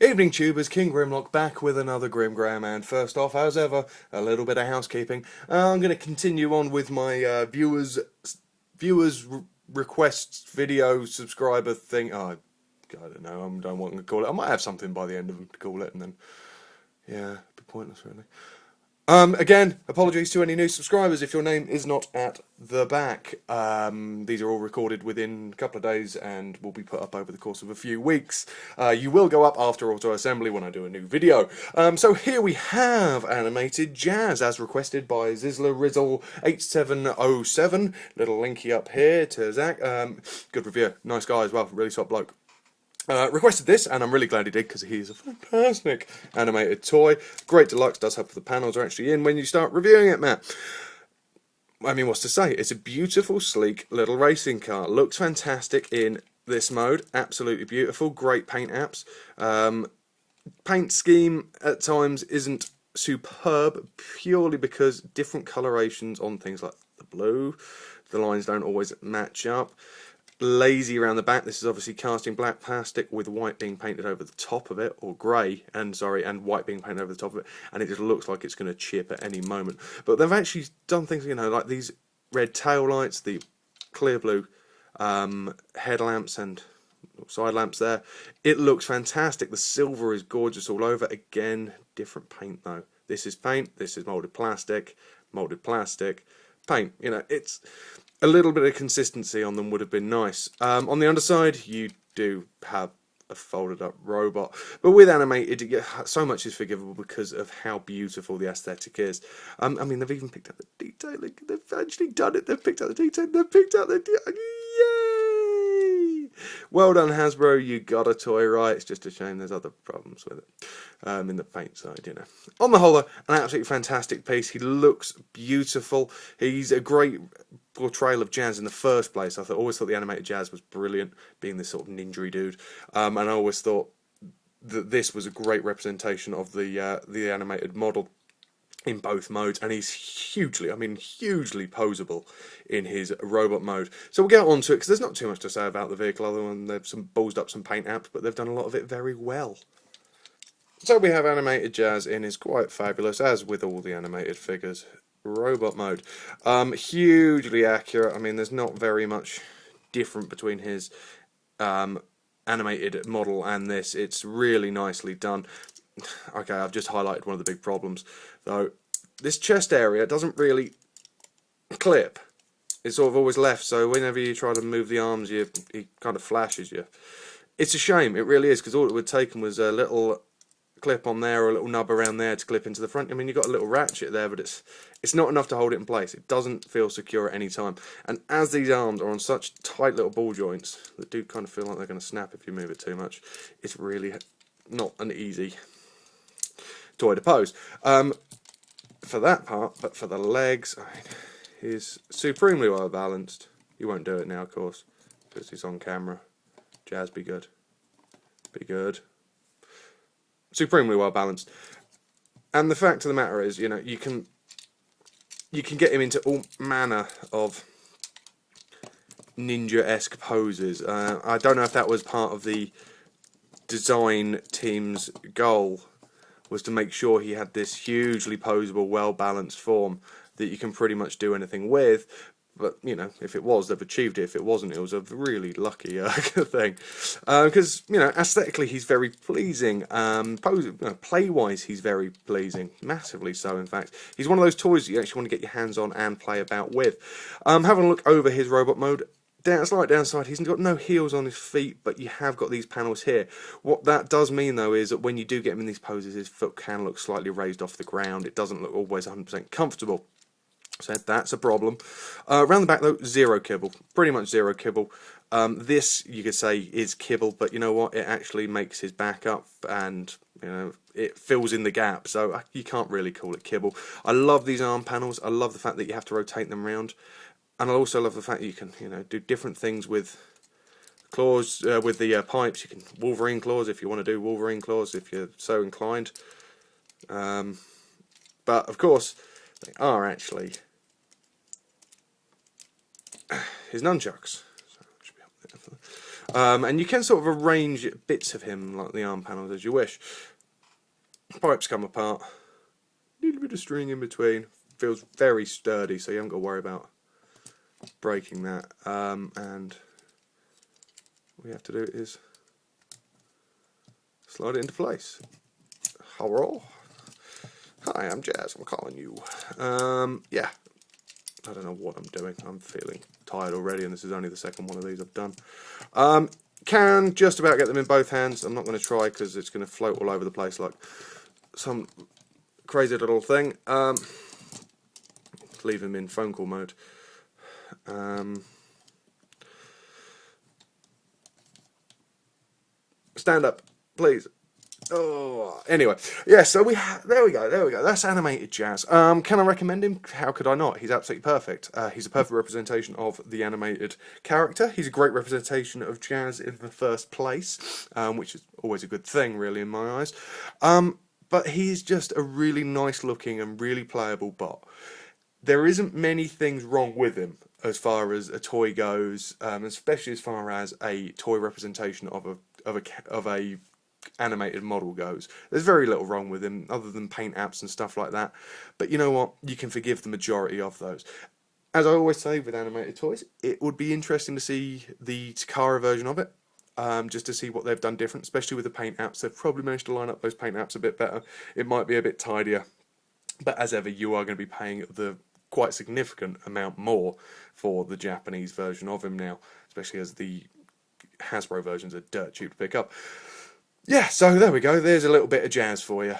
Evening tubers, KingGrimlock back with another Grimgram, and first off, as ever, a little bit of housekeeping. I'm going to continue on with my viewers requests video subscriber thing. Oh, I don't know, I don't want to call it. I might have something by the end of them to call it, and then, yeah, it'd be pointless really. Again, apologies to any new subscribers if your name is not at the back. These are all recorded within a couple of days and will be put up over the course of a few weeks. You will go up after auto-assembly when I do a new video. So here we have Animated Jazz, as requested by Zizzler Rizzle 8707. Little linky up here to Zach. Good review. Nice guy as well. Really top bloke. Requested this, and I'm really glad he did, because he is a fantastic animated toy. Great deluxe, does help the panels are actually in when you start reviewing it, Matt. I mean, what's to say? It's a beautiful, sleek little racing car. Looks fantastic in this mode. Absolutely beautiful. Great paint apps. Paint scheme at times isn't superb, purely because different colorations on things like the blue, the lines don't always match up. Lazy around the back. This is obviously casting black plastic with white being painted over the top of it, or grey, and white being painted over the top of it, and it just looks like it's going to chip at any moment. But they've actually done things, you know, like these red tail lights, the clear blue headlamps and side lamps there. It looks fantastic. The silver is gorgeous all over. Again, different paint though. This is paint, this is moulded plastic, paint. You know, it's a little bit of consistency on them would have been nice. On the underside, you do have a folded up robot, but with animated, so much is forgivable because of how beautiful the aesthetic is. I mean, they've even picked up the detailing. They've actually done it. They've picked out the detail. They've picked out the yay! Well done, Hasbro. You got a toy right. It's just a shame there's other problems with it in the paint side, you know. On the whole, an absolutely fantastic piece. He looks beautiful. He's a great portrayal of Jazz in the first place. I always thought the animated Jazz was brilliant, being this sort of ninja dude, and I always thought that this was a great representation of the animated model in both modes, and he's hugely poseable in his robot mode. So we'll get on to it, because there's not too much to say about the vehicle other than they've ballsed up some paint apps, but they've done a lot of it very well. So we have animated Jazz in his quite fabulous, as with all the animated figures, robot mode. Hugely accurate. I mean, there's not very much different between his animated model and this. It's really nicely done. Okay, I've just highlighted one of the big problems, though. This chest area doesn't really clip. It's sort of always left, so whenever you try to move the arms, he kind of flashes you. It's a shame, it really is, because all it would have taken was a little clip on there or a little nub around there to clip into the front. I mean, you've got a little ratchet there, but it's not enough to hold it in place. It doesn't feel secure at any time. And as these arms are on such tight little ball joints that do kind of feel like they're going to snap if you move it too much, it's really not an easy toy to pose. For that part, but for the legs, I mean, he's supremely well balanced. You won't do it now, of course, because he's on camera. Jazz, be good. Be good. Supremely well balanced. And the fact of the matter is, you know, you can get him into all manner of ninja-esque poses. I don't know if that was part of the design team's goal, was to make sure he had this hugely poseable, well-balanced form that you can pretty much do anything with. But, you know, if it was, they've achieved it. If it wasn't, it was a really lucky thing. Because, you know, aesthetically, he's very pleasing. Play-wise, he's very pleasing. Massively so, in fact. He's one of those toys that you actually want to get your hands on and play about with. Having a look over his robot mode, slight downside, he's got no heels on his feet, but you have got these panels here. What that does mean, though, is that when you do get him in these poses, his foot can look slightly raised off the ground. It doesn't look always 100% comfortable. So that's a problem. Around the back, though, zero kibble. Pretty much zero kibble. This, you could say, is kibble, but you know what? It actually makes his back up, and you know, it fills in the gap, so you can't really call it kibble. I love these arm panels. I love the fact that you have to rotate them around. And I also love the fact that you can, you know, do different things with claws, with the pipes. You can Wolverine claws if you want to do Wolverine claws, if you're so inclined. But, of course, they are actually his nunchucks. And you can sort of arrange bits of him, like the arm panels, as you wish. Pipes come apart. A little bit of string in between. Feels very sturdy, so you haven't got to worry about breaking that. And all you have to do is slide it into place. Hello. Hi, I'm Jazz. I'm calling you. Yeah. I don't know what I'm doing. I'm feeling tired already, and this is only the second one of these I've done. Can just about get them in both hands. I'm not going to try because it's going to float all over the place like some crazy little thing. Leave them in phone call mode. Stand up, please. Oh, anyway, yeah. So there we go. That's animated Jazz. Can I recommend him? How could I not? He's absolutely perfect. He's a perfect representation of the animated character. He's a great representation of Jazz in the first place, which is always a good thing, really, in my eyes. But he's just a really nice looking and really playable bot. There isn't many things wrong with him as far as a toy goes, especially as far as a toy representation of a animated model goes. There's very little wrong with him other than paint apps and stuff like that. But you know what? You can forgive the majority of those. As I always say with animated toys, it would be interesting to see the Takara version of it. Just to see what they've done different, especially with the paint apps. They've probably managed to line up those paint apps a bit better. It might be a bit tidier. But as ever, you are going to be paying the quite significant amount more for the Japanese version of him now, especially as the Hasbro versions are dirt cheap to pick up. Yeah, so there we go. There's a little bit of Jazz for you.